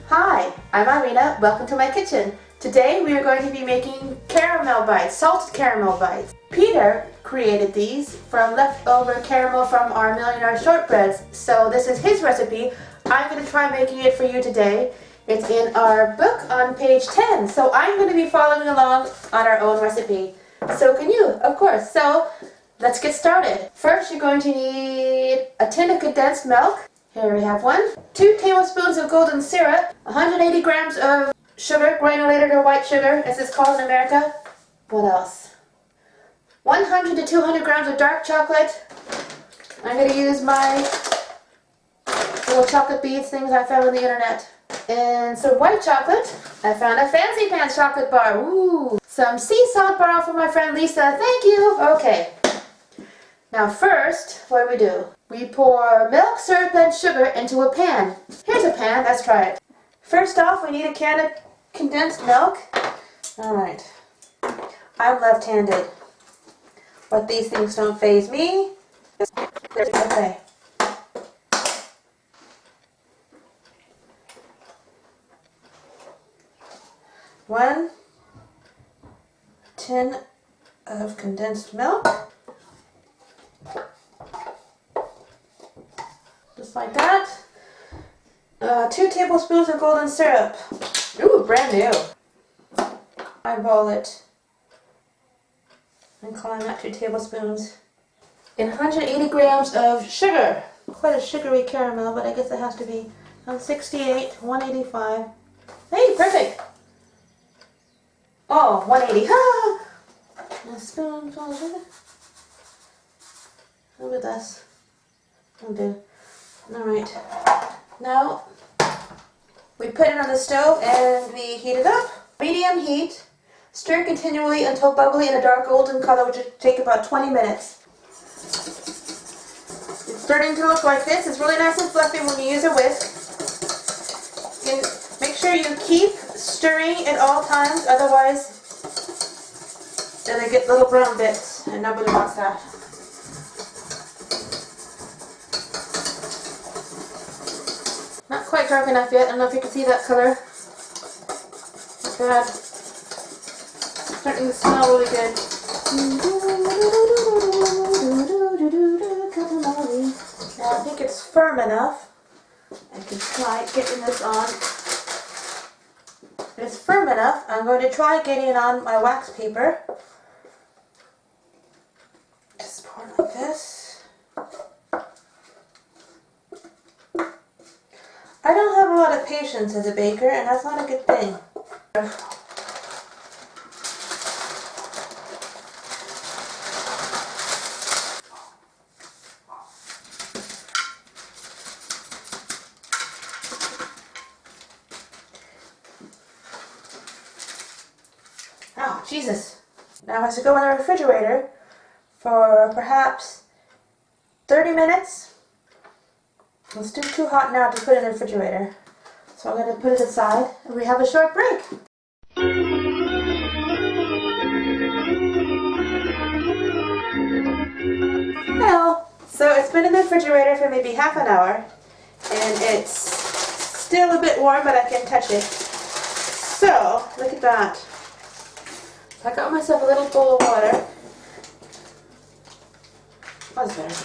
Hi, I'm Irena. Welcome to my kitchen. Today we are going to be making caramel bites, salted caramel bites. Peter created these from leftover caramel from our millionaire shortbreads. So this is his recipe. I'm going to try making it for you today. It's in our book on page 10. So I'm going to be following along on our own recipe. So can you, of course. So let's get started. First you're going to need a tin of condensed milk. Here we have one. 2 tablespoons of golden syrup. 180 grams of sugar, granulated or white sugar, as it's called in America. What else? 100 to 200 grams of dark chocolate. I'm going to use my little chocolate beads things I found on the internet. And some white chocolate. I found a Fancy Pants chocolate bar. Ooh. Some sea salt bar from my friend Lisa. Thank you. Okay. Now first, what do? We pour milk, syrup, and sugar into a pan. Here's a pan. Let's try it. First off, we need a can of condensed milk. Alright. I'm left-handed. But these things don't faze me. Okay. One tin of condensed milk. Just like that. 2 tablespoons of golden syrup. Ooh, brand new. Eyeball it. And calling that 2 tablespoons. And 180 grams of sugar. Quite a sugary caramel, but I guess it has to be 68, 185. Hey, perfect. Oh, 180. Ah! A spoonful of sugar. A little bit less. I'll do. Alright. Now, we put it on the stove and we heat it up. Medium heat. Stir continually until bubbly and a dark golden color, which will take about 20 minutes. It's starting to look like this. It's really nice and fluffy when you use a whisk. You can make sure you keep stirring at all times, otherwise it'll get little brown bits, and nobody wants that. Not quite dark enough yet. I don't know if you can see that color. Not bad. Starting to smell really good. Now I think it's firm enough. I can try getting this on. If it's firm enough, I'm going to try getting it on my wax paper. Just pour it like this. I don't have a lot of patience as a baker, and that's not a good thing. Oh, Jesus. Now it has to go in the refrigerator for perhaps 30 minutes. It's too hot now to put in the refrigerator. So I'm going to put it aside and we have a short break. Well, so it's been in the refrigerator for maybe half an hour. And it's still a bit warm, but I can touch it. So, look at that. I got myself a little bowl of water. That's better.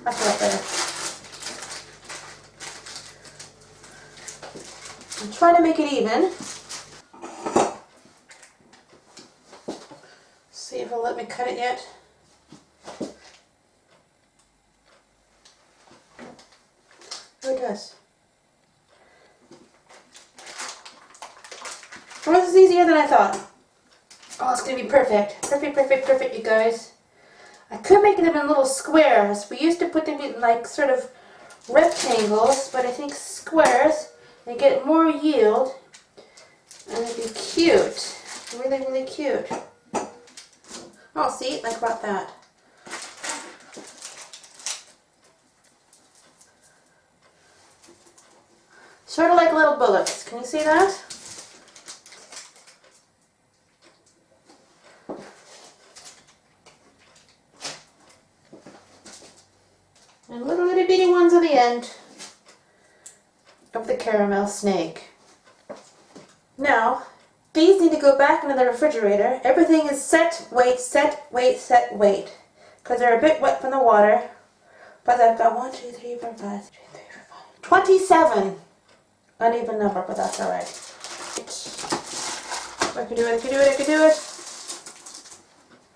That's a lot better. I'm trying to make it even. See if it'll let me cut it yet. Oh, it does. Well, this is easier than I thought. Oh, it's going to be perfect. Perfect, perfect, perfect, you guys. I could make them in little squares. We used to put them in like sort of rectangles, but I think squares, they get more yield, and it'd be cute. Really, really cute. Oh, see? Like about that. Sort of like little bullets. Can you see that? And little itty bitty ones on the end of the caramel snake. Now, these need to go back into the refrigerator. Everything is set, wait, set, wait, set, wait. Because they're a bit wet from the water. But I've got 1, 2, 3, 4, 5, 6, 7, 8, 9, 10, 27. Uneven number, but that's alright. I can do it, I can do it, I can do it.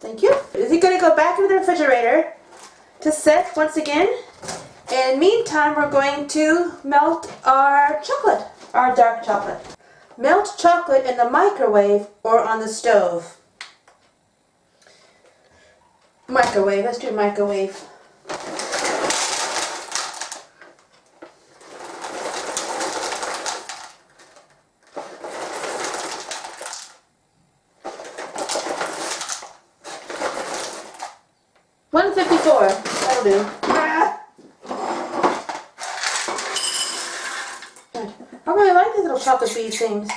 Thank you. Is he going to go back into the refrigerator to set once again? And meantime, we're going to melt our chocolate, our dark chocolate. Melt chocolate in the microwave or on the stove. Microwave, let's do microwave. $154, that'll do. I really like these little chocolate bead things.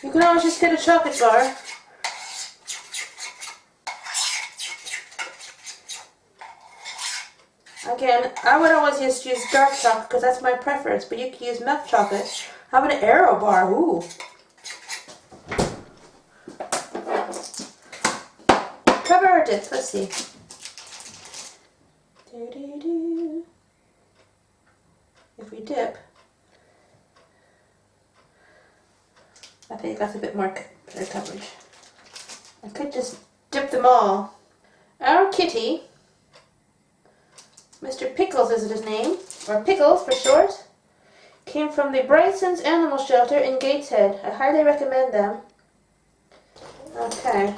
You can always just get a chocolate bar. Again, I would always just use dark chocolate because that's my preference, but you can use milk chocolate. How about an Aero bar? Ooh. Cover or dip? Let's see. If we dip, I think that's a bit more better coverage. I could just dip them all. Our kitty, Mr. Pickles is his name, or Pickles for short, came from the Bryson's Animal Shelter in Gateshead. I highly recommend them. Okay.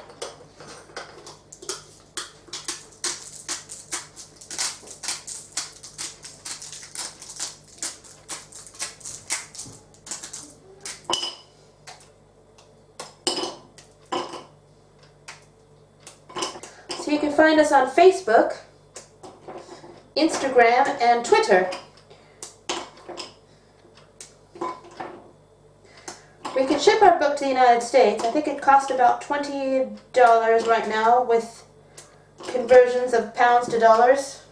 So you can find us on Facebook, Instagram, and Twitter. We can ship our book to the United States. I think it costs about $20 right now with conversions of pounds to dollars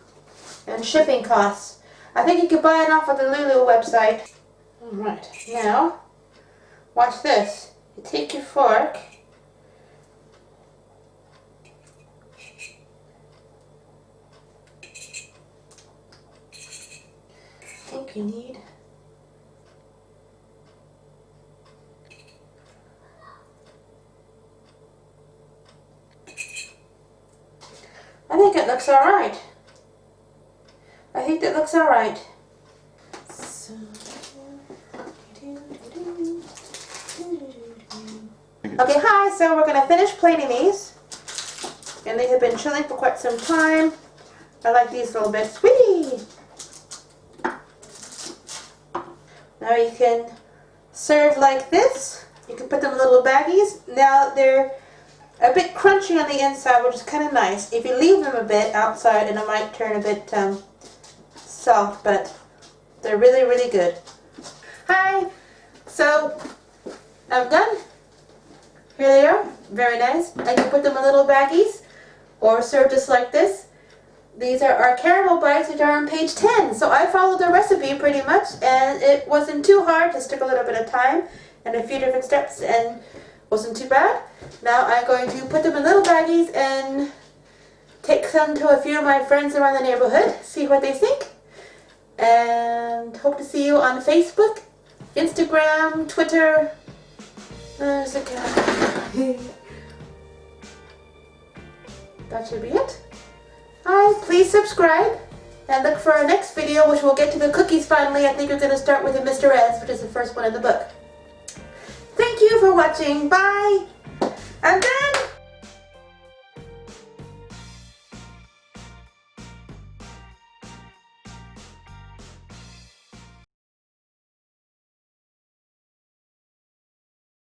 and shipping costs. I think you could buy it off of the Lulu website. Alright, now watch this. You take your fork . I think you need I think it looks alright. I think that looks alright. Okay, hi, so we're going to finish plating these. And they have been chilling for quite some time. I like these little bits. Whee! Now you can serve like this. You can put them in little baggies. Now they're a bit crunchy on the inside, which is kind of nice. If you leave them a bit outside, and it might turn a bit soft, but they're really, really good. Hi! So, I'm done. Here they are. Very nice. I can put them in little baggies or serve just like this. These are our caramel bites, which are on page 10. So I followed the recipe pretty much, and it wasn't too hard. Just took a little bit of time and a few different steps, and wasn't too bad. Now I'm going to put them in little baggies and take some to a few of my friends around the neighborhood, see what they think. And hope to see you on Facebook, Instagram, Twitter. There's a cat. That should be it. Hi, please subscribe and look for our next video, which we'll get to the cookies finally. I think we're going to start with the Mr. S, which is the first one in the book. Thank you for watching. Bye. I'm done.